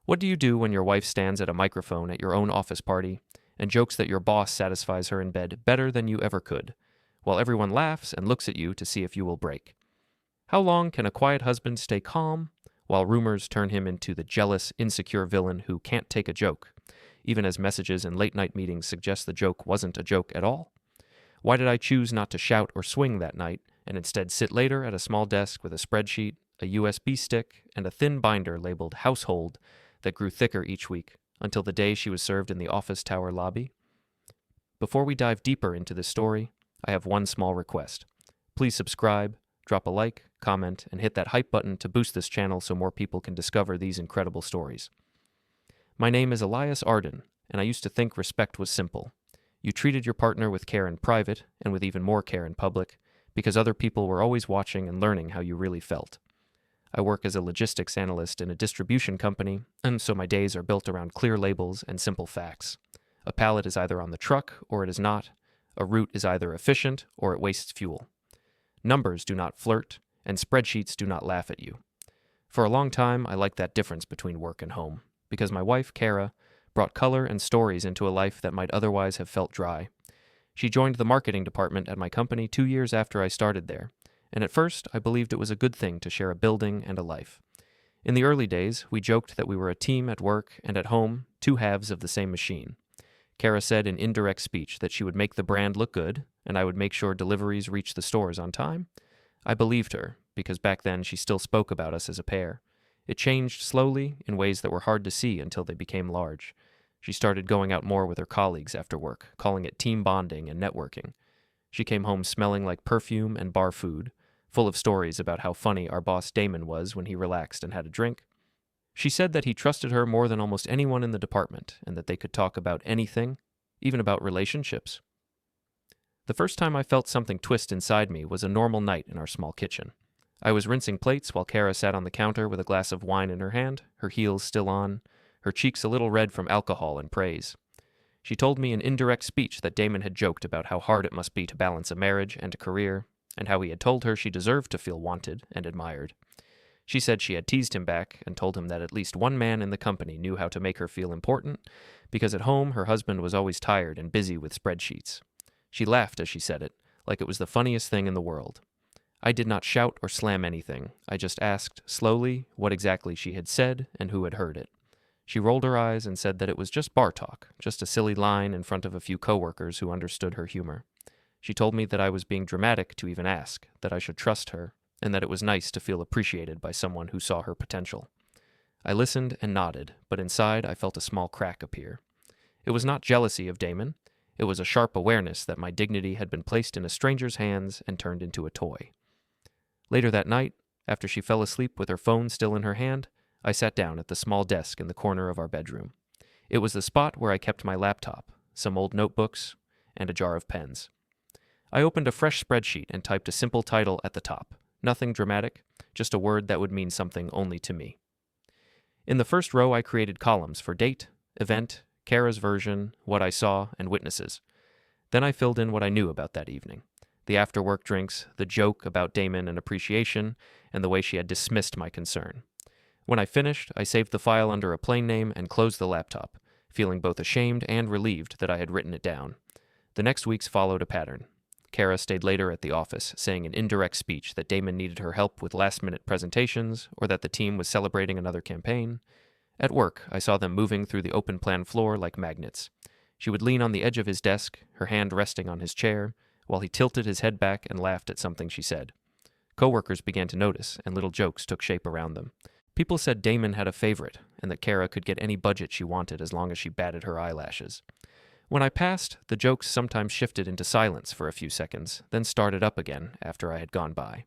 What do you do when your wife stands at a microphone at your own office party and jokes that your boss satisfies her in bed better than you ever could, while everyone laughs and looks at you to see if you will break? How long can a quiet husband stay calm while rumors turn him into the jealous, insecure villain who can't take a joke, even as messages in late-night meetings suggest the joke wasn't a joke at all? Why did I choose not to shout or swing that night and instead sit later at a small desk with a spreadsheet, a USB stick, and a thin binder labeled Household that grew thicker each week until the day she was served in the office tower lobby? Before we dive deeper into this story, I have one small request. Please subscribe, drop a like, comment, and hit that hype button to boost this channel so more people can discover these incredible stories. My name is Elias, and I used to think respect was simple. You treated your partner with care in private and with even more care in public because other people were always watching and learning how you really felt. I work as a logistics analyst in a distribution company, and so my days are built around clear labels and simple facts. A pallet is either on the truck or it is not. A route is either efficient or it wastes fuel. Numbers do not flirt, and spreadsheets do not laugh at you. For a long time, I liked that difference between work and home, because my wife, Kara, brought color and stories into a life that might otherwise have felt dry. She joined the marketing department at my company 2 years after I started there, and at first I believed it was a good thing to share a building and a life. In the early days, we joked that we were a team at work and at home, two halves of the same machine. Kara said in indirect speech that she would make the brand look good, and I would make sure deliveries reached the stores on time. I believed her, because back then she still spoke about us as a pair. It changed slowly in ways that were hard to see until they became large. She started going out more with her colleagues after work, calling it team bonding and networking. She came home smelling like perfume and bar food, full of stories about how funny our boss Damon was when he relaxed and had a drink. She said that he trusted her more than almost anyone in the department and that they could talk about anything, even about relationships. The first time I felt something twist inside me was a normal night in our small kitchen. I was rinsing plates while Kara sat on the counter with a glass of wine in her hand, her heels still on, her cheeks a little red from alcohol and praise. She told me in indirect speech that Damon had joked about how hard it must be to balance a marriage and a career, and how he had told her she deserved to feel wanted and admired. She said she had teased him back and told him that at least one man in the company knew how to make her feel important, because at home her husband was always tired and busy with spreadsheets. She laughed as she said it, like it was the funniest thing in the world. I did not shout or slam anything. I just asked, slowly, what exactly she had said and who had heard it. She rolled her eyes and said that it was just bar talk, just a silly line in front of a few coworkers who understood her humor. She told me that I was being dramatic to even ask, that I should trust her, and that it was nice to feel appreciated by someone who saw her potential. I listened and nodded, but inside I felt a small crack appear. It was not jealousy of Damon. It was a sharp awareness that my dignity had been placed in a stranger's hands and turned into a toy. Later that night, after she fell asleep with her phone still in her hand, I sat down at the small desk in the corner of our bedroom. It was the spot where I kept my laptop, some old notebooks, and a jar of pens. I opened a fresh spreadsheet and typed a simple title at the top. Nothing dramatic, just a word that would mean something only to me. In the first row, I created columns for date, event, Kara's version, what I saw, and witnesses. Then I filled in what I knew about that evening. The after-work drinks, the joke about Damon and appreciation, and the way she had dismissed my concern. When I finished, I saved the file under a plain name and closed the laptop, feeling both ashamed and relieved that I had written it down. The next weeks followed a pattern. Kara stayed later at the office, saying in indirect speech that Damon needed her help with last-minute presentations or that the team was celebrating another campaign. At work, I saw them moving through the open-plan floor like magnets. She would lean on the edge of his desk, her hand resting on his chair, while he tilted his head back and laughed at something she said. Coworkers began to notice, and little jokes took shape around them. People said Damon had a favorite, and that Kara could get any budget she wanted as long as she batted her eyelashes. When I passed, the jokes sometimes shifted into silence for a few seconds, then started up again after I had gone by.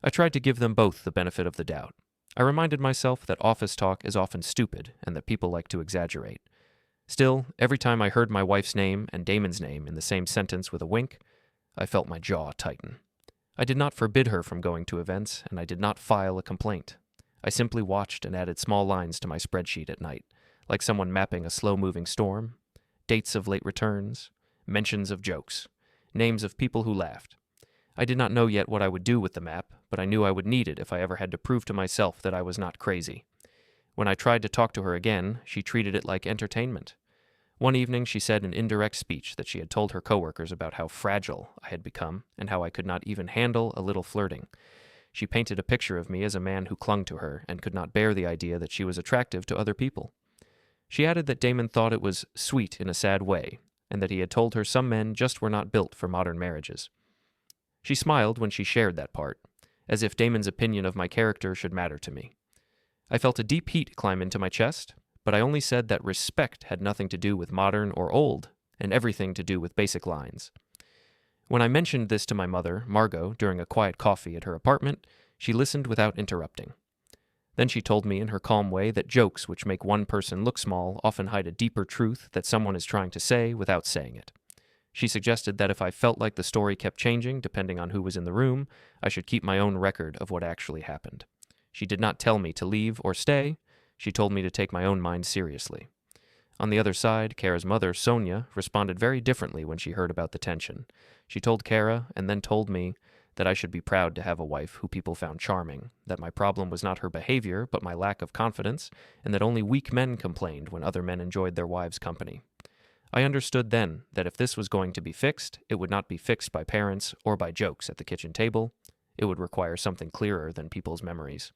I tried to give them both the benefit of the doubt. I reminded myself that office talk is often stupid and that people like to exaggerate. Still, every time I heard my wife's name and Damon's name in the same sentence with a wink, I felt my jaw tighten. I did not forbid her from going to events, and I did not file a complaint. I simply watched and added small lines to my spreadsheet at night, like someone mapping a slow-moving storm. Dates of late returns, mentions of jokes, names of people who laughed. I did not know yet what I would do with the map, but I knew I would need it if I ever had to prove to myself that I was not crazy. When I tried to talk to her again, she treated it like entertainment. One evening she said in indirect speech that she had told her coworkers about how fragile I had become and how I could not even handle a little flirting. She painted a picture of me as a man who clung to her and could not bear the idea that she was attractive to other people. She added that Damon thought it was sweet in a sad way, and that he had told her some men just were not built for modern marriages. She smiled when she shared that part, as if Damon's opinion of my character should matter to me. I felt a deep heat climb into my chest, but I only said that respect had nothing to do with modern or old, and everything to do with basic lines. When I mentioned this to my mother, Margot, during a quiet coffee at her apartment, she listened without interrupting. Then she told me in her calm way that jokes which make one person look small often hide a deeper truth that someone is trying to say without saying it. She suggested that if I felt like the story kept changing depending on who was in the room, I should keep my own record of what actually happened. She did not tell me to leave or stay. She told me to take my own mind seriously. On the other side, Kara's mother, Sonia, responded very differently when she heard about the tension. She told Kara, and then told me, that I should be proud to have a wife who people found charming, that my problem was not her behavior, but my lack of confidence, and that only weak men complained when other men enjoyed their wives' company. I understood then that if this was going to be fixed, it would not be fixed by parents or by jokes at the kitchen table. It would require something clearer than people's memories.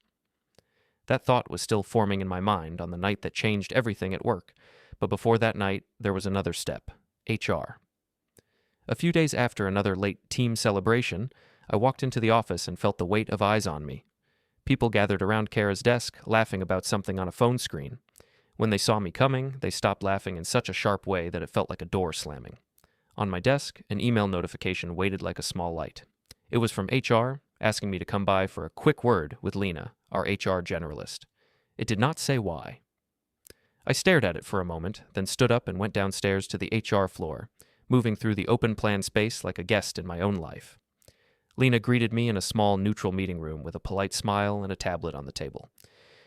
That thought was still forming in my mind on the night that changed everything at work, but before that night, there was another step: HR. A few days after another late team celebration, I walked into the office and felt the weight of eyes on me. People gathered around Kara's desk, laughing about something on a phone screen. When they saw me coming, they stopped laughing in such a sharp way that it felt like a door slamming. On my desk, an email notification waited like a small light. It was from HR, asking me to come by for a quick word with Lena, our HR generalist. It did not say why. I stared at it for a moment, then stood up and went downstairs to the HR floor, moving through the open plan space like a guest in my own life. Lena greeted me in a small, neutral meeting room with a polite smile and a tablet on the table.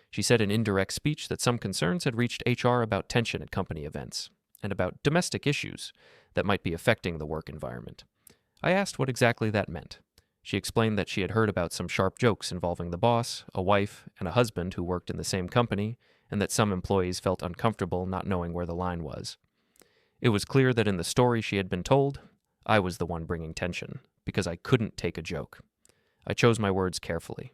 She said in indirect speech that some concerns had reached HR about tension at company events, and about domestic issues that might be affecting the work environment. I asked what exactly that meant. She explained that she had heard about some sharp jokes involving the boss, a wife, and a husband who worked in the same company, and that some employees felt uncomfortable not knowing where the line was. It was clear that in the story she had been told, I was the one bringing tension, because I couldn't take a joke. I chose my words carefully.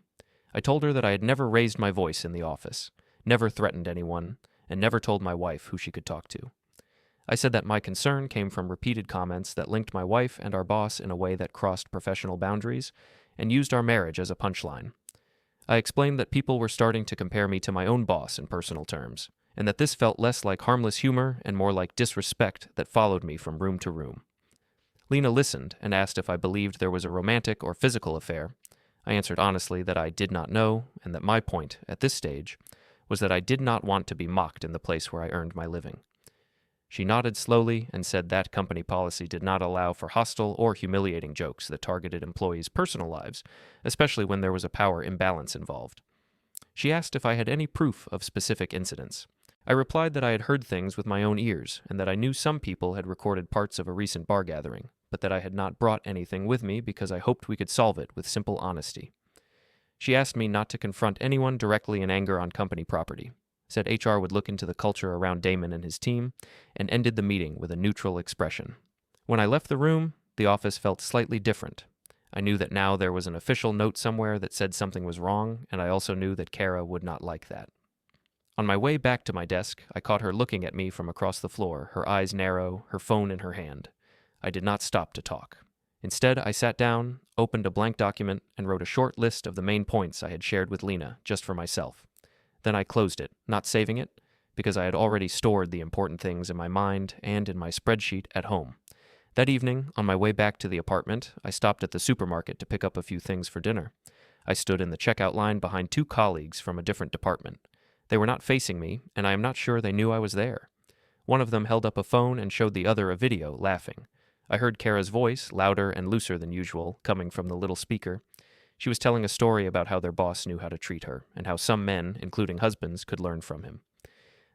I told her that I had never raised my voice in the office, never threatened anyone, and never told my wife who she could talk to. I said that my concern came from repeated comments that linked my wife and our boss in a way that crossed professional boundaries and used our marriage as a punchline. I explained that people were starting to compare me to my own boss in personal terms, and that this felt less like harmless humor and more like disrespect that followed me from room to room. Lena listened and asked if I believed there was a romantic or physical affair. I answered honestly that I did not know, and that my point, at this stage, was that I did not want to be mocked in the place where I earned my living. She nodded slowly and said that company policy did not allow for hostile or humiliating jokes that targeted employees' personal lives, especially when there was a power imbalance involved. She asked if I had any proof of specific incidents. I replied that I had heard things with my own ears, and that I knew some people had recorded parts of a recent bar gathering, but that I had not brought anything with me because I hoped we could solve it with simple honesty. She asked me not to confront anyone directly in anger on company property, said HR would look into the culture around Damon and his team, and ended the meeting with a neutral expression. When I left the room, the office felt slightly different. I knew that now there was an official note somewhere that said something was wrong, and I also knew that Kara would not like that. On my way back to my desk, I caught her looking at me from across the floor, her eyes narrow, her phone in her hand. I did not stop to talk. Instead, I sat down, opened a blank document, and wrote a short list of the main points I had shared with Lena, just for myself. Then I closed it, not saving it, because I had already stored the important things in my mind and in my spreadsheet at home. That evening, on my way back to the apartment, I stopped at the supermarket to pick up a few things for dinner. I stood in the checkout line behind two colleagues from a different department. They were not facing me, and I am not sure they knew I was there. One of them held up a phone and showed the other a video, laughing. I heard Kara's voice, louder and looser than usual, coming from the little speaker. She was telling a story about how their boss knew how to treat her, and how some men, including husbands, could learn from him.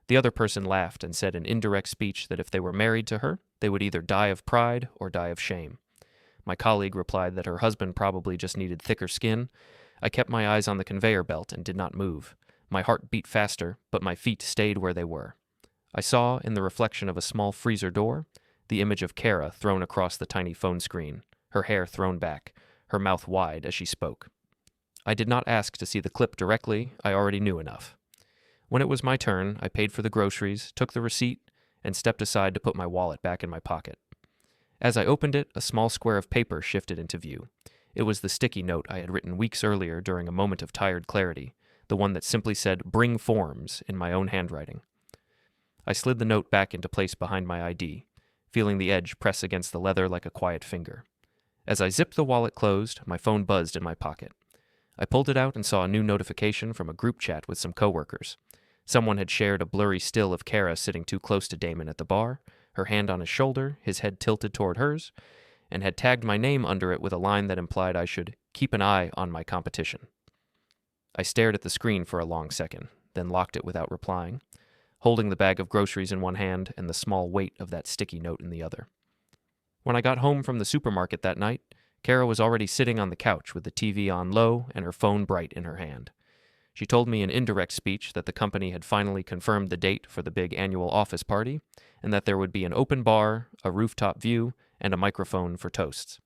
The other person laughed and said in indirect speech that if they were married to her, they would either die of pride or die of shame. My colleague replied that her husband probably just needed thicker skin. I kept my eyes on the conveyor belt and did not move. My heart beat faster, but my feet stayed where they were. I saw, in the reflection of a small freezer door, the image of Kara thrown across the tiny phone screen, her hair thrown back, her mouth wide as she spoke. I did not ask to see the clip directly, I already knew enough. When it was my turn, I paid for the groceries, took the receipt, and stepped aside to put my wallet back in my pocket. As I opened it, a small square of paper shifted into view. It was the sticky note I had written weeks earlier during a moment of tired clarity, the one that simply said, "Bring forms," in my own handwriting. I slid the note back into place behind my ID, feeling the edge press against the leather like a quiet finger. As I zipped the wallet closed, my phone buzzed in my pocket. I pulled it out and saw a new notification from a group chat with some coworkers. Someone had shared a blurry still of Kara sitting too close to Damon at the bar, her hand on his shoulder, his head tilted toward hers, and had tagged my name under it with a line that implied I should keep an eye on my competition. I stared at the screen for a long second, then locked it without replying, holding the bag of groceries in one hand and the small weight of that sticky note in the other. When I got home from the supermarket that night, Kara was already sitting on the couch with the TV on low and her phone bright in her hand. She told me in indirect speech that the company had finally confirmed the date for the big annual office party, and that there would be an open bar, a rooftop view, and a microphone for toasts.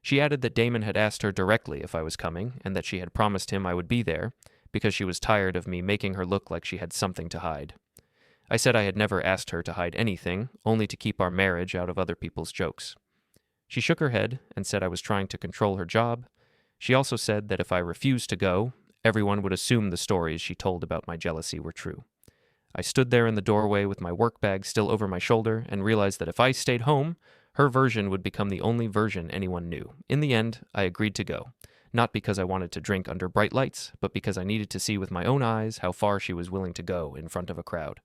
She added that Damon had asked her directly if I was coming, and that she had promised him I would be there, because she was tired of me making her look like she had something to hide. I said I had never asked her to hide anything, only to keep our marriage out of other people's jokes. She shook her head and said I was trying to control her job. She also said that if I refused to go, everyone would assume the stories she told about my jealousy were true. I stood there in the doorway with my work bag still over my shoulder and realized that if I stayed home, her version would become the only version anyone knew. In the end, I agreed to go, not because I wanted to drink under bright lights, but because I needed to see with my own eyes how far she was willing to go in front of a crowd.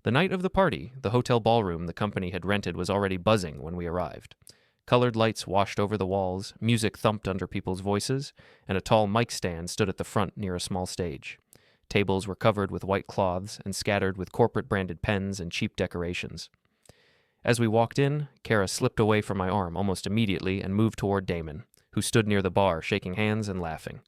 The night of the party, the hotel ballroom the company had rented was already buzzing when we arrived. Colored lights washed over the walls, music thumped under people's voices, and a tall mic stand stood at the front near a small stage. Tables were covered with white cloths and scattered with corporate-branded pens and cheap decorations. As we walked in, Kara slipped away from my arm almost immediately and moved toward Damon, who stood near the bar shaking hands and laughing.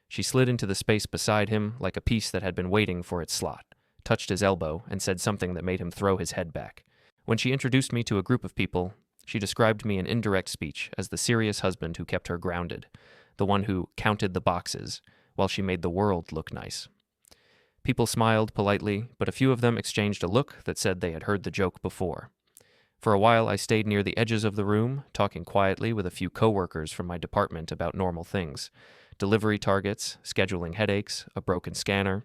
She slid into the space beside him like a piece that had been waiting for its slot, touched his elbow, and said something that made him throw his head back. When she introduced me to a group of people, she described me in indirect speech as the serious husband who kept her grounded, the one who counted the boxes, while she made the world look nice. People smiled politely, but a few of them exchanged a look that said they had heard the joke before. For a while I stayed near the edges of the room, talking quietly with a few coworkers from my department about normal things. Delivery targets, scheduling headaches, a broken scanner.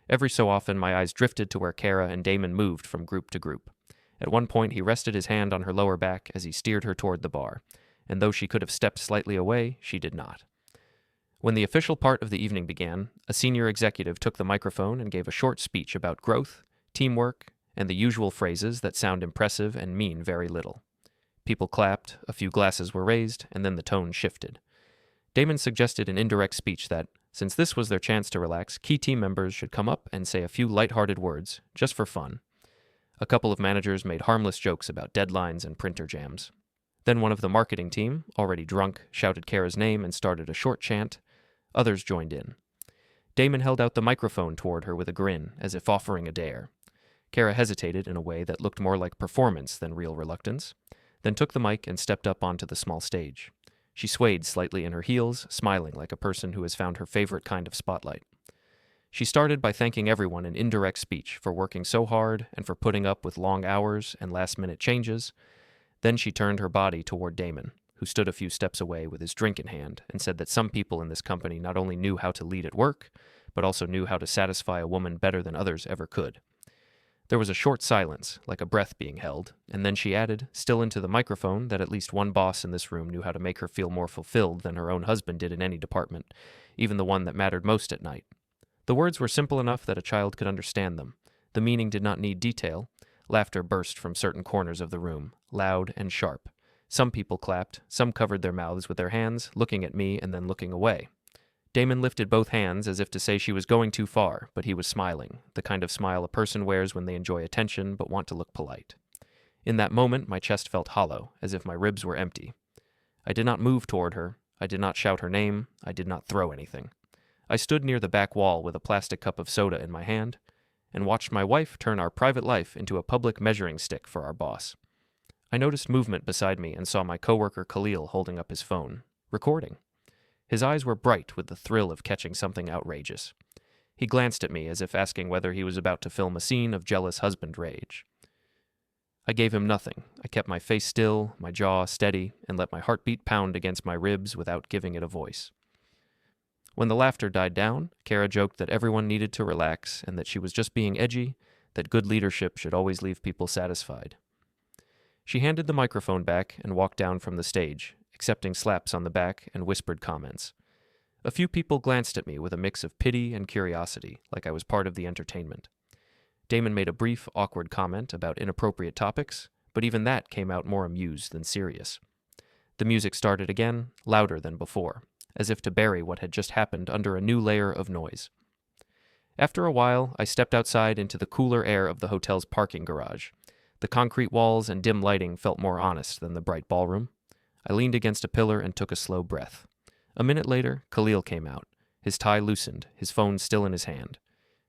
Every so often my eyes drifted to where Kara and Damon moved from group to group. At one point he rested his hand on her lower back as he steered her toward the bar, and though she could have stepped slightly away, she did not. When the official part of the evening began, a senior executive took the microphone and gave a short speech about growth, teamwork, and the usual phrases that sound impressive and mean very little. People clapped, a few glasses were raised, and then the tone shifted. Damon suggested in indirect speech that, since this was their chance to relax, key team members should come up and say a few light-hearted words, just for fun. A couple of managers made harmless jokes about deadlines and printer jams. Then one of the marketing team, already drunk, shouted Kara's name and started a short chant. Others joined in. Damon held out the microphone toward her with a grin, as if offering a dare. Kara hesitated in a way that looked more like performance than real reluctance, then took the mic and stepped up onto the small stage. She swayed slightly in her heels, smiling like a person who has found her favorite kind of spotlight. She started by thanking everyone in indirect speech for working so hard and for putting up with long hours and last-minute changes. Then she turned her body toward Damon, who stood a few steps away with his drink in hand, and said that some people in this company not only knew how to lead at work, but also knew how to satisfy a woman better than others ever could. There was a short silence, like a breath being held, and then she added, still into the microphone, that at least one boss in this room knew how to make her feel more fulfilled than her own husband did in any department, even the one that mattered most at night. The words were simple enough that a child could understand them. The meaning did not need detail. Laughter burst from certain corners of the room, loud and sharp. Some people clapped, some covered their mouths with their hands, looking at me and then looking away. Damon lifted both hands as if to say she was going too far, but he was smiling, the kind of smile a person wears when they enjoy attention but want to look polite. In that moment, my chest felt hollow, as if my ribs were empty. I did not move toward her. I did not shout her name. I did not throw anything. I stood near the back wall with a plastic cup of soda in my hand and watched my wife turn our private life into a public measuring stick for our boss. I noticed movement beside me and saw my coworker Khalil holding up his phone, recording. His eyes were bright with the thrill of catching something outrageous. He glanced at me as if asking whether he was about to film a scene of jealous husband rage. I gave him nothing. I kept my face still, my jaw steady, and let my heartbeat pound against my ribs without giving it a voice. When the laughter died down, Kara joked that everyone needed to relax and that she was just being edgy, that good leadership should always leave people satisfied. She handed the microphone back and walked down from the stage, accepting slaps on the back and whispered comments. A few people glanced at me with a mix of pity and curiosity, like I was part of the entertainment. Damon made a brief, awkward comment about inappropriate topics, but even that came out more amused than serious. The music started again, louder than before, as if to bury what had just happened under a new layer of noise. After a while, I stepped outside into the cooler air of the hotel's parking garage. The concrete walls and dim lighting felt more honest than the bright ballroom. I leaned against a pillar and took a slow breath. A minute later, Khalil came out, his tie loosened, his phone still in his hand.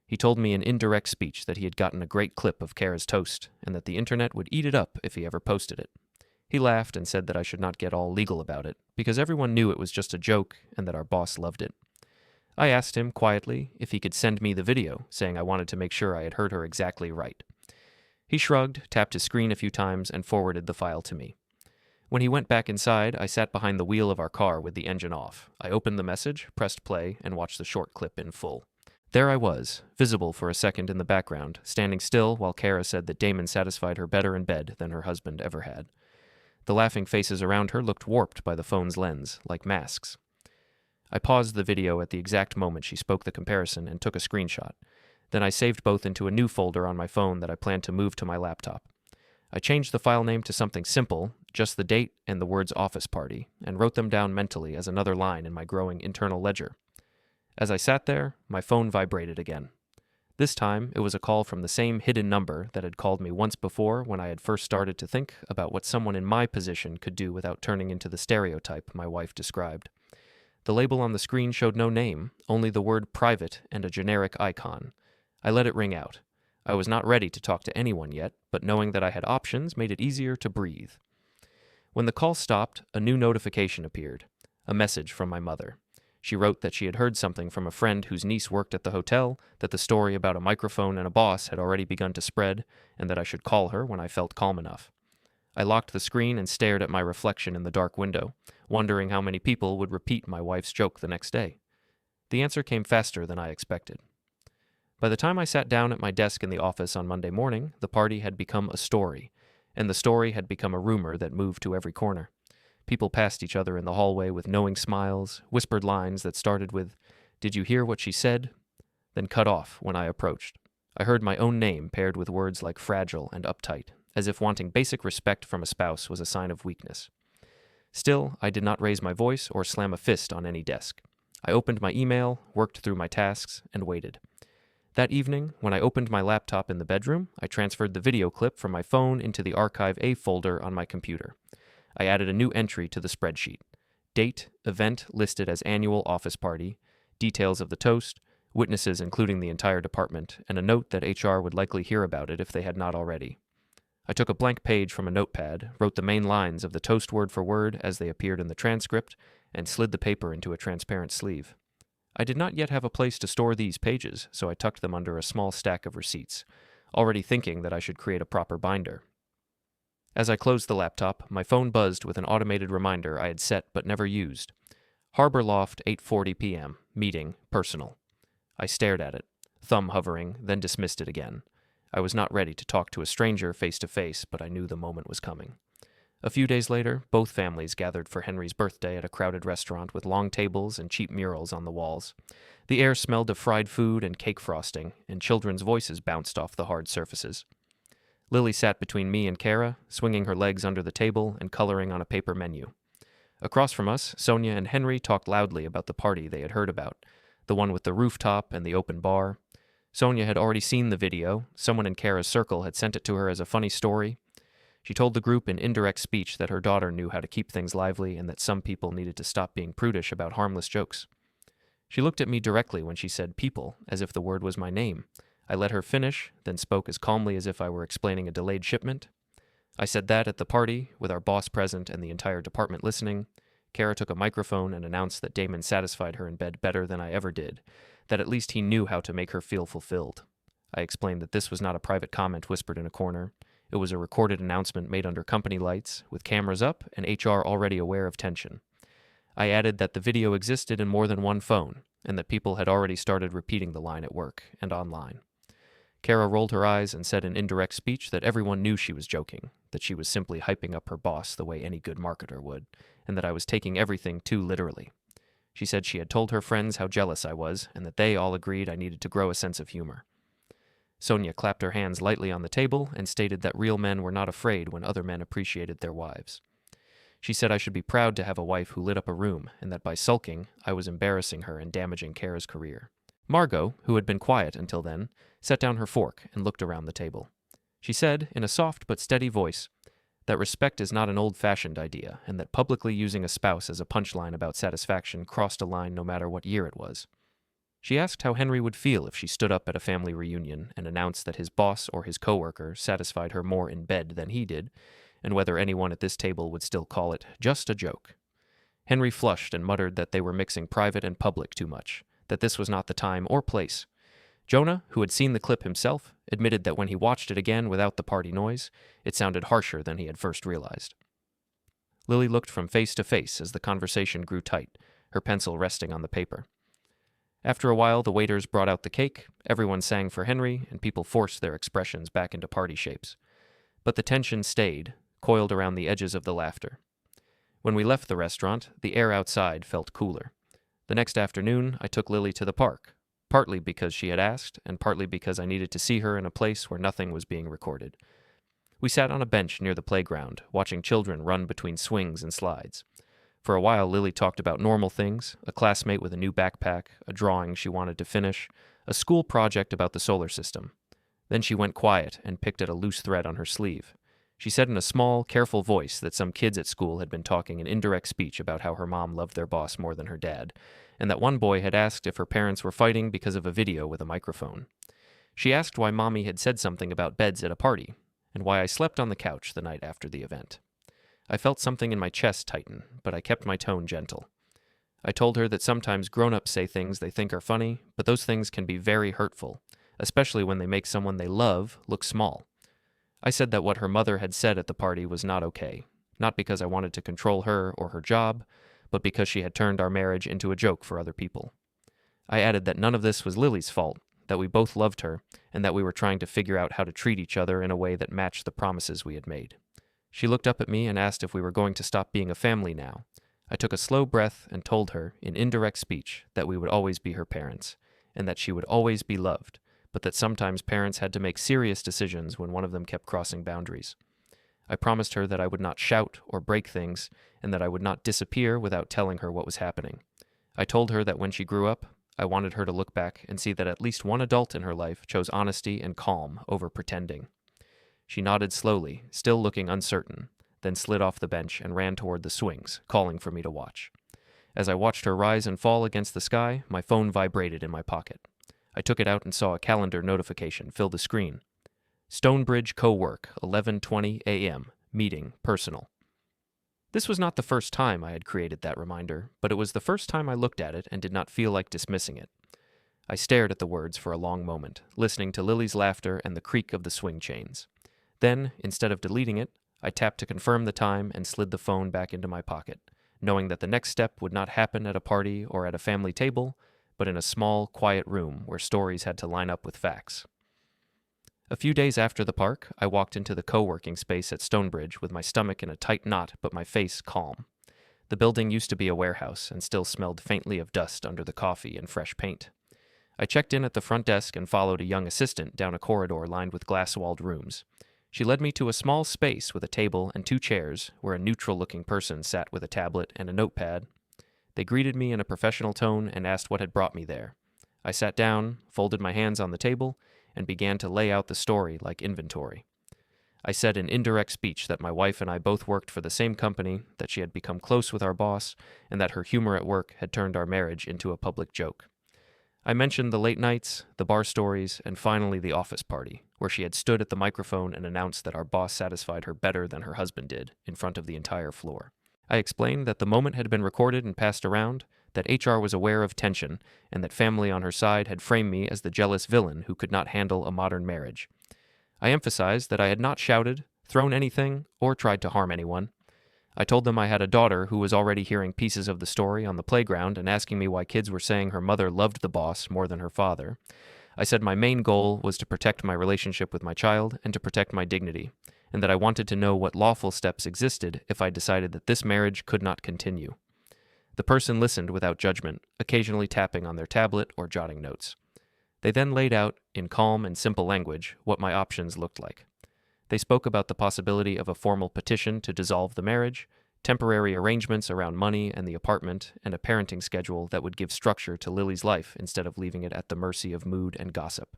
He told me in indirect speech that he had gotten a great clip of Kara's toast, and that the internet would eat it up if he ever posted it. He laughed and said that I should not get all legal about it, because everyone knew it was just a joke and that our boss loved it. I asked him, quietly, if he could send me the video, saying I wanted to make sure I had heard her exactly right. He shrugged, tapped his screen a few times, and forwarded the file to me. When he went back inside, I sat behind the wheel of our car with the engine off. I opened the message, pressed play, and watched the short clip in full. There I was, visible for a second in the background, standing still while Kara said that Damon satisfied her better in bed than her husband ever had. The laughing faces around her looked warped by the phone's lens, like masks. I paused the video at the exact moment she spoke the comparison and took a screenshot. Then I saved both into a new folder on my phone that I planned to move to my laptop. I changed the file name to something simple, just the date and the words office party, and wrote them down mentally as another line in my growing internal ledger. As I sat there, my phone vibrated again. This time, it was a call from the same hidden number that had called me once before when I had first started to think about what someone in my position could do without turning into the stereotype my wife described. The label on the screen showed no name, only the word private and a generic icon. I let it ring out. I was not ready to talk to anyone yet, but knowing that I had options made it easier to breathe. When the call stopped, a new notification appeared. A message from my mother. She wrote that she had heard something from a friend whose niece worked at the hotel, that the story about a microphone and a boss had already begun to spread, and that I should call her when I felt calm enough. I locked the screen and stared at my reflection in the dark window, wondering how many people would repeat my wife's joke the next day. The answer came faster than I expected. By the time I sat down at my desk in the office on Monday morning, the party had become a story, and the story had become a rumor that moved to every corner. People passed each other in the hallway with knowing smiles, whispered lines that started with, "Did you hear what she said?" then cut off when I approached. I heard my own name paired with words like fragile and uptight, as if wanting basic respect from a spouse was a sign of weakness. Still, I did not raise my voice or slam a fist on any desk. I opened my email, worked through my tasks, and waited. That evening, when I opened my laptop in the bedroom, I transferred the video clip from my phone into the Archive A folder on my computer. I added a new entry to the spreadsheet. Date, event listed as annual office party, details of the toast, witnesses including the entire department, and a note that HR would likely hear about it if they had not already. I took a blank page from a notepad, wrote the main lines of the toast word for word as they appeared in the transcript, and slid the paper into a transparent sleeve. I did not yet have a place to store these pages, so I tucked them under a small stack of receipts, already thinking that I should create a proper binder. As I closed the laptop, my phone buzzed with an automated reminder I had set but never used. Harbor Loft, 8:40 p.m. Meeting, personal. I stared at it, thumb hovering, then dismissed it again. I was not ready to talk to a stranger face to face, but I knew the moment was coming. A few days later, both families gathered for Henry's birthday at a crowded restaurant with long tables and cheap murals on the walls. The air smelled of fried food and cake frosting, and children's voices bounced off the hard surfaces. Lily sat between me and Kara, swinging her legs under the table and coloring on a paper menu. Across from us, Sonia and Henry talked loudly about the party they had heard about, the one with the rooftop and the open bar. Sonia had already seen the video. Someone in Kara's circle had sent it to her as a funny story. She told the group in indirect speech that her daughter knew how to keep things lively and that some people needed to stop being prudish about harmless jokes. She looked at me directly when she said people, as if the word was my name. I let her finish, then spoke as calmly as if I were explaining a delayed shipment. I said that at the party, with our boss present and the entire department listening, Kara took a microphone and announced that Damon satisfied her in bed better than I ever did, that at least he knew how to make her feel fulfilled. I explained that this was not a private comment whispered in a corner. It was a recorded announcement made under company lights, with cameras up and HR already aware of tension. I added that the video existed in more than one phone, and that people had already started repeating the line at work and online. Kara rolled her eyes and said in indirect speech that everyone knew she was joking, that she was simply hyping up her boss the way any good marketer would, and that I was taking everything too literally. She said she had told her friends how jealous I was, and that they all agreed I needed to grow a sense of humor. Sonia clapped her hands lightly on the table and stated that real men were not afraid when other men appreciated their wives. She said I should be proud to have a wife who lit up a room, and that by sulking, I was embarrassing her and damaging Kara's career. Margot, who had been quiet until then, set down her fork and looked around the table. She said, in a soft but steady voice, that respect is not an old-fashioned idea, and that publicly using a spouse as a punchline about satisfaction crossed a line no matter what year it was. She asked how Henry would feel if she stood up at a family reunion and announced that his boss or his coworker satisfied her more in bed than he did, and whether anyone at this table would still call it just a joke. Henry flushed and muttered that they were mixing private and public too much, that this was not the time or place. Jonah, who had seen the clip himself, admitted that when he watched it again without the party noise, it sounded harsher than he had first realized. Lily looked from face to face as the conversation grew tight, her pencil resting on the paper. After a while, the waiters brought out the cake, everyone sang for Henry, and people forced their expressions back into party shapes. But the tension stayed, coiled around the edges of the laughter. When we left the restaurant, the air outside felt cooler. The next afternoon, I took Lily to the park, partly because she had asked, and partly because I needed to see her in a place where nothing was being recorded. We sat on a bench near the playground, watching children run between swings and slides. For a while, Lily talked about normal things, a classmate with a new backpack, a drawing she wanted to finish, a school project about the solar system. Then she went quiet and picked at a loose thread on her sleeve. She said in a small, careful voice that some kids at school had been talking in indirect speech about how her mom loved their boss more than her dad, and that one boy had asked if her parents were fighting because of a video with a microphone. She asked why Mommy had said something about beds at a party, and why I slept on the couch the night after the event. I felt something in my chest tighten, but I kept my tone gentle. I told her that sometimes grown-ups say things they think are funny, but those things can be very hurtful, especially when they make someone they love look small. I said that what her mother had said at the party was not okay, not because I wanted to control her or her job, but because she had turned our marriage into a joke for other people. I added that none of this was Lily's fault, that we both loved her, and that we were trying to figure out how to treat each other in a way that matched the promises we had made. She looked up at me and asked if we were going to stop being a family now. I took a slow breath and told her, in indirect speech, that we would always be her parents, and that she would always be loved, but that sometimes parents had to make serious decisions when one of them kept crossing boundaries. I promised her that I would not shout or break things, and that I would not disappear without telling her what was happening. I told her that when she grew up, I wanted her to look back and see that at least one adult in her life chose honesty and calm over pretending. She nodded slowly, still looking uncertain, then slid off the bench and ran toward the swings, calling for me to watch. As I watched her rise and fall against the sky, my phone vibrated in my pocket. I took it out and saw a calendar notification fill the screen. Stonebridge Co-work, 11:20 a.m. Meeting, personal. This was not the first time I had created that reminder, but it was the first time I looked at it and did not feel like dismissing it. I stared at the words for a long moment, listening to Lily's laughter and the creak of the swing chains. Then, instead of deleting it, I tapped to confirm the time and slid the phone back into my pocket, knowing that the next step would not happen at a party or at a family table, but in a small, quiet room where stories had to line up with facts. A few days after the park, I walked into the co-working space at Stonebridge with my stomach in a tight knot but my face calm. The building used to be a warehouse and still smelled faintly of dust under the coffee and fresh paint. I checked in at the front desk and followed a young assistant down a corridor lined with glass-walled rooms. She led me to a small space with a table and 2 chairs where a neutral-looking person sat with a tablet and a notepad. They greeted me in a professional tone and asked what had brought me there. I sat down, folded my hands on the table, and began to lay out the story like inventory. I said in indirect speech that my wife and I both worked for the same company, that she had become close with our boss, and that her humor at work had turned our marriage into a public joke. I mentioned the late nights, the bar stories, and finally the office party, where she had stood at the microphone and announced that our boss satisfied her better than her husband did, in front of the entire floor. I explained that the moment had been recorded and passed around, that HR was aware of tension, and that family on her side had framed me as the jealous villain who could not handle a modern marriage. I emphasized that I had not shouted, thrown anything, or tried to harm anyone. I told them I had a daughter who was already hearing pieces of the story on the playground and asking me why kids were saying her mother loved the boss more than her father. I said my main goal was to protect my relationship with my child and to protect my dignity, and that I wanted to know what lawful steps existed if I decided that this marriage could not continue. The person listened without judgment, occasionally tapping on their tablet or jotting notes. They then laid out, in calm and simple language, what my options looked like. They spoke about the possibility of a formal petition to dissolve the marriage, temporary arrangements around money and the apartment, and a parenting schedule that would give structure to Lily's life instead of leaving it at the mercy of mood and gossip.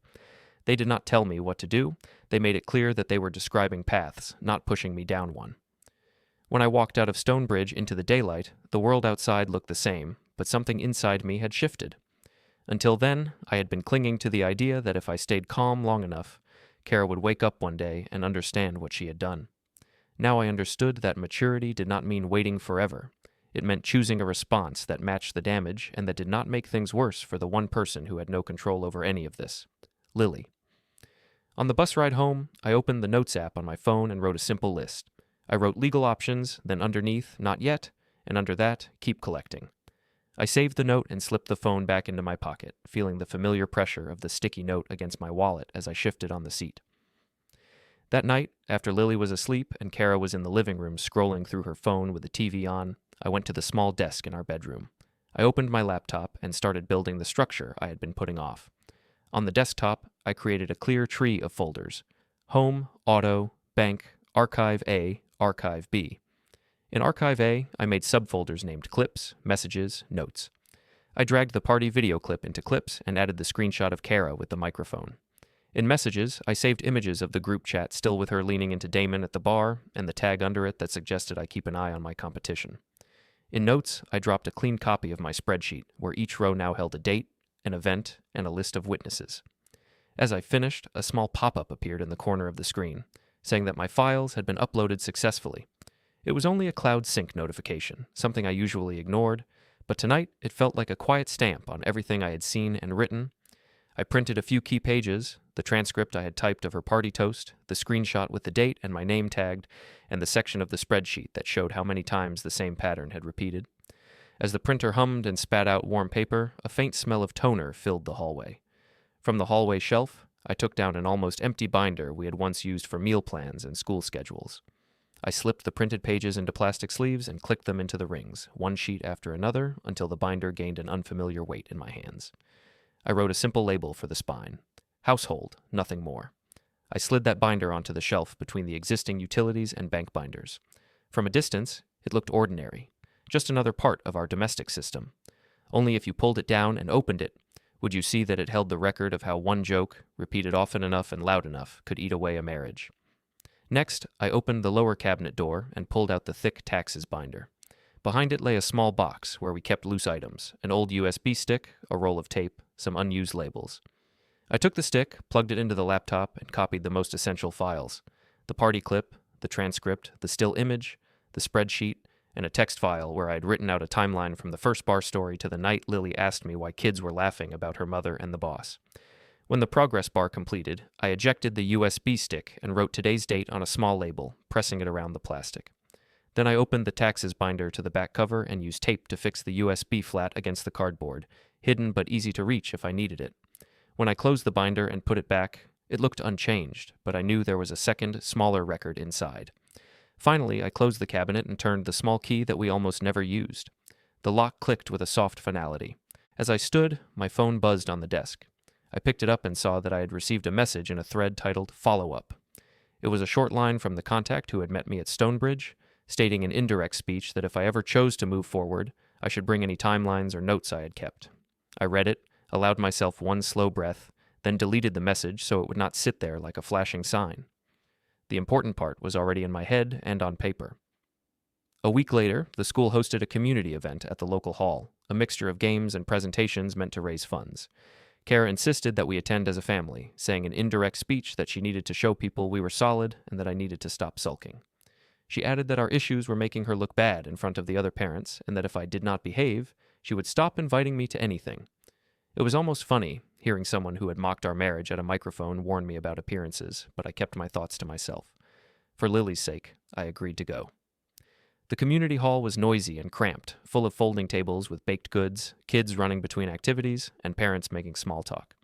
They did not tell me what to do. They made it clear that they were describing paths, not pushing me down one. When I walked out of Stonebridge into the daylight, the world outside looked the same, but something inside me had shifted. Until then, I had been clinging to the idea that if I stayed calm long enough, Kara would wake up one day and understand what she had done. Now I understood that maturity did not mean waiting forever. It meant choosing a response that matched the damage and that did not make things worse for the one person who had no control over any of this, Lily. On the bus ride home, I opened the Notes app on my phone and wrote a simple list. I wrote legal options, then underneath, not yet, and under that, keep collecting. I saved the note and slipped the phone back into my pocket, feeling the familiar pressure of the sticky note against my wallet as I shifted on the seat. That night, after Lily was asleep and Kara was in the living room scrolling through her phone with the TV on, I went to the small desk in our bedroom. I opened my laptop and started building the structure I had been putting off. On the desktop, I created a clear tree of folders: Home, Auto, Bank, Archive A, Archive B. In Archive A, I made subfolders named Clips, Messages, Notes. I dragged the party video clip into Clips and added the screenshot of Kara with the microphone. In Messages, I saved images of the group chat still with her leaning into Damon at the bar and the tag under it that suggested I keep an eye on my competition. In Notes, I dropped a clean copy of my spreadsheet, where each row now held a date, an event, and a list of witnesses. As I finished, a small pop-up appeared in the corner of the screen, saying that my files had been uploaded successfully. It was only a cloud sync notification, something I usually ignored, but tonight it felt like a quiet stamp on everything I had seen and written. I printed a few key pages, the transcript I had typed of her party toast, the screenshot with the date and my name tagged, and the section of the spreadsheet that showed how many times the same pattern had repeated. As the printer hummed and spat out warm paper, a faint smell of toner filled the hallway. From the hallway shelf, I took down an almost empty binder we had once used for meal plans and school schedules. I slipped the printed pages into plastic sleeves and clicked them into the rings, one sheet after another, until the binder gained an unfamiliar weight in my hands. I wrote a simple label for the spine: Household, nothing more. I slid that binder onto the shelf between the existing utilities and bank binders. From a distance, it looked ordinary, just another part of our domestic system. Only if you pulled it down and opened it, would you see that it held the record of how one joke, repeated often enough and loud enough, could eat away a marriage. Next, I opened the lower cabinet door and pulled out the thick taxes binder. Behind it lay a small box where we kept loose items: an old USB stick, a roll of tape, some unused labels. I took the stick, plugged it into the laptop, and copied the most essential files: the party clip, the transcript, the still image, the spreadsheet, and a text file where I had written out a timeline from the first bar story to the night Lily asked me why kids were laughing about her mother and the boss. When the progress bar completed, I ejected the USB stick and wrote today's date on a small label, pressing it around the plastic. Then I opened the taxes binder to the back cover and used tape to fix the USB flat against the cardboard, hidden but easy to reach if I needed it. When I closed the binder and put it back, it looked unchanged, but I knew there was a second, smaller record inside. Finally, I closed the cabinet and turned the small key that we almost never used. The lock clicked with a soft finality. As I stood, my phone buzzed on the desk. I picked it up and saw that I had received a message in a thread titled Follow Up. It was a short line from the contact who had met me at Stonebridge, stating in indirect speech that if I ever chose to move forward, I should bring any timelines or notes I had kept. I read it, allowed myself one slow breath, then deleted the message so it would not sit there like a flashing sign. The important part was already in my head and on paper. A week later, the school hosted a community event at the local hall, a mixture of games and presentations meant to raise funds. Kara insisted that we attend as a family, saying an indirect speech that she needed to show people we were solid and that I needed to stop sulking. She added that our issues were making her look bad in front of the other parents and that if I did not behave, she would stop inviting me to anything. It was almost funny, hearing someone who had mocked our marriage at a microphone warn me about appearances, but I kept my thoughts to myself. For Lily's sake, I agreed to go. The community hall was noisy and cramped, full of folding tables with baked goods, kids running between activities, and parents making small talk.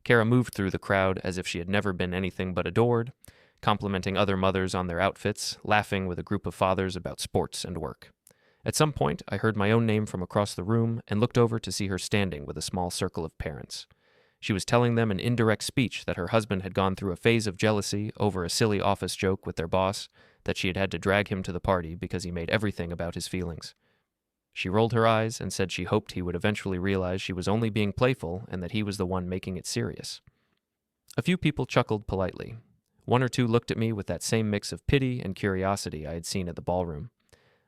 Kara moved through the crowd as if she had never been anything but adored, complimenting other mothers on their outfits, laughing with a group of fathers about sports and work. At some point, I heard my own name from across the room and looked over to see her standing with a small circle of parents. She was telling them in indirect speech that her husband had gone through a phase of jealousy over a silly office joke with their boss, that she had to drag him to the party because he made everything about his feelings. She rolled her eyes and said she hoped he would eventually realize she was only being playful and that he was the one making it serious. A few people chuckled politely. One or two looked at me with that same mix of pity and curiosity I had seen at the ballroom.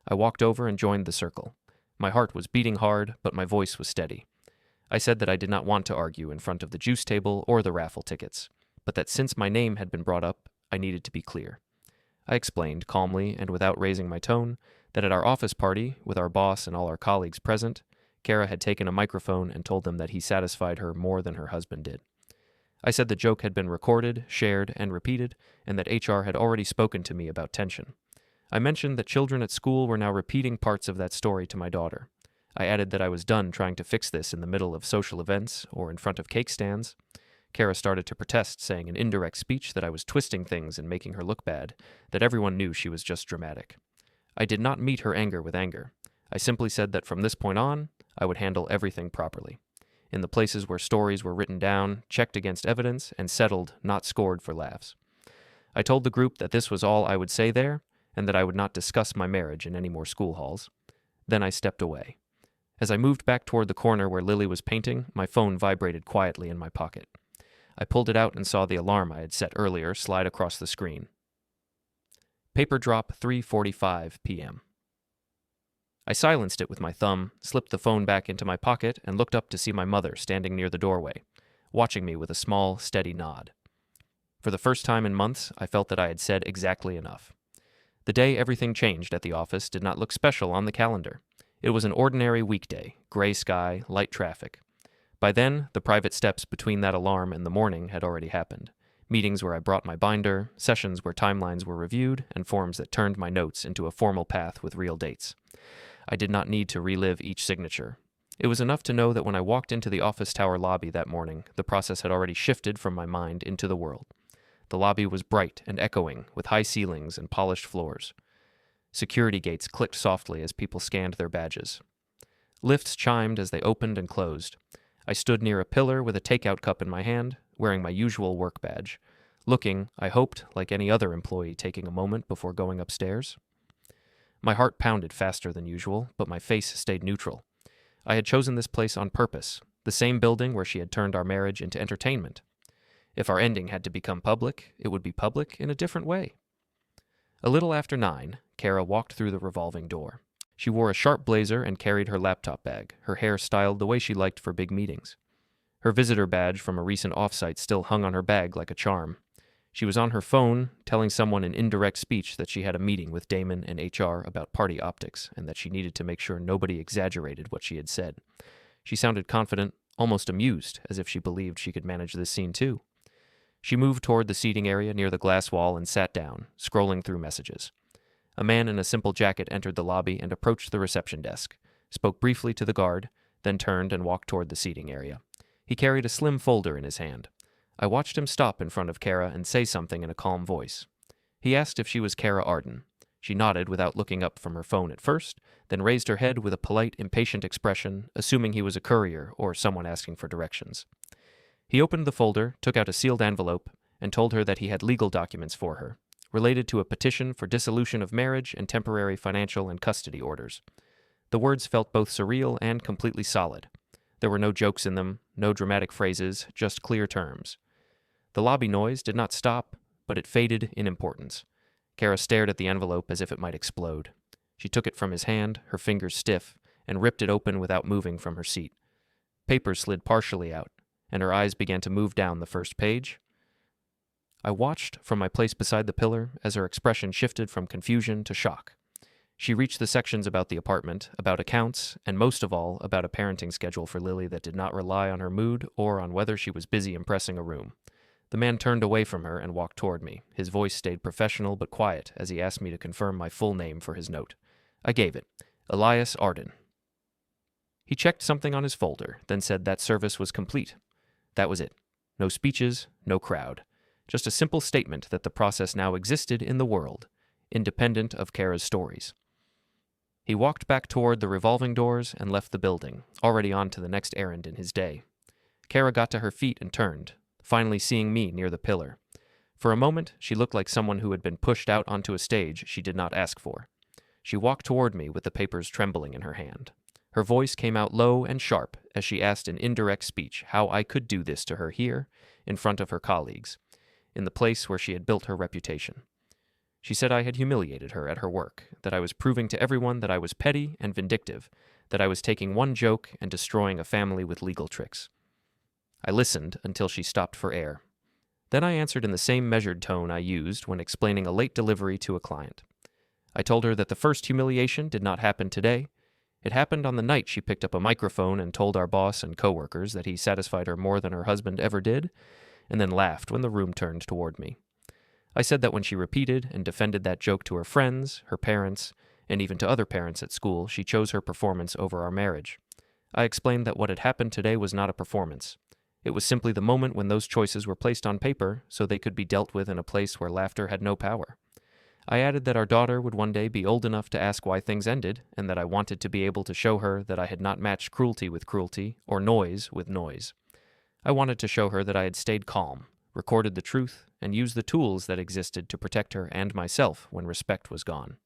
I walked over and joined the circle. My heart was beating hard, but my voice was steady. I said that I did not want to argue in front of the juice table or the raffle tickets, but that since my name had been brought up, I needed to be clear. I explained calmly and without raising my tone that at our office party, with our boss and all our colleagues present, Kara had taken a microphone and told them that he satisfied her more than her husband did. I said the joke had been recorded, shared, and repeated, and that HR had already spoken to me about tension. I mentioned that children at school were now repeating parts of that story to my daughter. I added that I was done trying to fix this in the middle of social events or in front of cake stands. Kara started to protest, saying in indirect speech that I was twisting things and making her look bad, that everyone knew she was just dramatic. I did not meet her anger with anger. I simply said that from this point on, I would handle everything properly. In the places where stories were written down, checked against evidence, and settled, not scored for laughs. I told the group that this was all I would say there, and that I would not discuss my marriage in any more school halls. Then I stepped away. As I moved back toward the corner where Lily was painting, my phone vibrated quietly in my pocket. I pulled it out and saw the alarm I had set earlier slide across the screen. Paper drop 3:45 p.m. I silenced it with my thumb, slipped the phone back into my pocket, and looked up to see my mother standing near the doorway, watching me with a small, steady nod. For the first time in months, I felt that I had said exactly enough. The day everything changed at the office did not look special on the calendar. It was an ordinary weekday, gray sky, light traffic. By then, the private steps between that alarm and the morning had already happened. Meetings where I brought my binder, sessions where timelines were reviewed, and forms that turned my notes into a formal path with real dates. I did not need to relive each signature. It was enough to know that when I walked into the office tower lobby that morning, the process had already shifted from my mind into the world. The lobby was bright and echoing, with high ceilings and polished floors. Security gates clicked softly as people scanned their badges. Lifts chimed as they opened and closed. I stood near a pillar with a takeout cup in my hand, wearing my usual work badge, looking, I hoped, like any other employee taking a moment before going upstairs. My heart pounded faster than usual, but my face stayed neutral. I had chosen this place on purpose, the same building where she had turned our marriage into entertainment. If our ending had to become public, it would be public in a different way. A little after 9, Kara walked through the revolving door. She wore a sharp blazer and carried her laptop bag, her hair styled the way she liked for big meetings. Her visitor badge from a recent offsite still hung on her bag like a charm. She was on her phone, telling someone in indirect speech that she had a meeting with Damon and HR about party optics, and that she needed to make sure nobody exaggerated what she had said. She sounded confident, almost amused, as if she believed she could manage this scene too. She moved toward the seating area near the glass wall and sat down, scrolling through messages. A man in a simple jacket entered the lobby and approached the reception desk, spoke briefly to the guard, then turned and walked toward the seating area. He carried a slim folder in his hand. I watched him stop in front of Kara and say something in a calm voice. He asked if she was Kara Arden. She nodded without looking up from her phone at first, then raised her head with a polite, impatient expression, assuming he was a courier or someone asking for directions. He opened the folder, took out a sealed envelope, and told her that he had legal documents for her, related to a petition for dissolution of marriage and temporary financial and custody orders. The words felt both surreal and completely solid. There were no jokes in them, no dramatic phrases, just clear terms. The lobby noise did not stop, but it faded in importance. Kara stared at the envelope as if it might explode. She took it from his hand, her fingers stiff, and ripped it open without moving from her seat. Paper slid partially out, and her eyes began to move down the first page. I watched from my place beside the pillar as her expression shifted from confusion to shock. She reached the sections about the apartment, about accounts, and most of all, about a parenting schedule for Lily that did not rely on her mood or on whether she was busy impressing a room. The man turned away from her and walked toward me. His voice stayed professional but quiet as he asked me to confirm my full name for his note. I gave it. Elias Arden. He checked something on his folder, then said that service was complete. That was it. No speeches, no crowd. Just a simple statement that the process now existed in the world, independent of Kara's stories. He walked back toward the revolving doors and left the building, already on to the next errand in his day. Kara got to her feet and turned, finally seeing me near the pillar. For a moment, she looked like someone who had been pushed out onto a stage she did not ask for. She walked toward me with the papers trembling in her hand. Her voice came out low and sharp as she asked in indirect speech how I could do this to her here, in front of her colleagues, in the place where she had built her reputation. She said I had humiliated her at her work, that I was proving to everyone that I was petty and vindictive, that I was taking one joke and destroying a family with legal tricks. I listened until she stopped for air. Then I answered in the same measured tone I used when explaining a late delivery to a client. I told her that the first humiliation did not happen today. It happened on the night she picked up a microphone and told our boss and coworkers that he satisfied her more than her husband ever did, and then laughed when the room turned toward me. I said that when she repeated and defended that joke to her friends, her parents, and even to other parents at school, she chose her performance over our marriage. I explained that what had happened today was not a performance. It was simply the moment when those choices were placed on paper so they could be dealt with in a place where laughter had no power. I added that our daughter would one day be old enough to ask why things ended, and that I wanted to be able to show her that I had not matched cruelty with cruelty, or noise with noise. I wanted to show her that I had stayed calm, recorded the truth, and used the tools that existed to protect her and myself when respect was gone.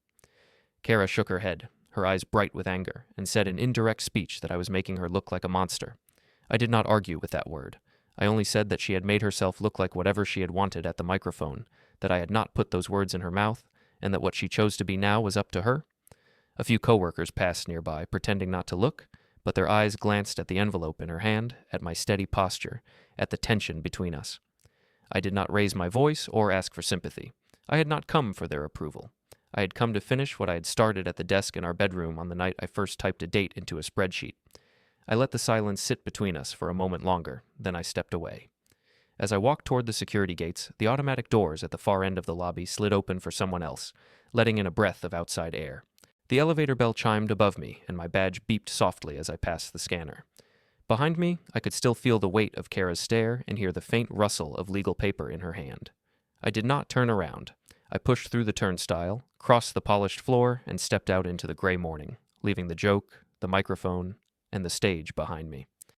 Kara shook her head, her eyes bright with anger, and said in indirect speech that I was making her look like a monster. I did not argue with that word. I only said that she had made herself look like whatever she had wanted at the microphone, that I had not put those words in her mouth, and that what she chose to be now was up to her. A few coworkers passed nearby, pretending not to look, but their eyes glanced at the envelope in her hand, at my steady posture, at the tension between us. I did not raise my voice or ask for sympathy. I had not come for their approval. I had come to finish what I had started at the desk in our bedroom on the night I first typed a date into a spreadsheet. I let the silence sit between us for a moment longer, then I stepped away. As I walked toward the security gates, the automatic doors at the far end of the lobby slid open for someone else, letting in a breath of outside air. The elevator bell chimed above me, and my badge beeped softly as I passed the scanner. Behind me, I could still feel the weight of Kara's stare and hear the faint rustle of legal paper in her hand. I did not turn around. I pushed through the turnstile, crossed the polished floor, and stepped out into the gray morning, leaving the joke, the microphone, and the stage behind me.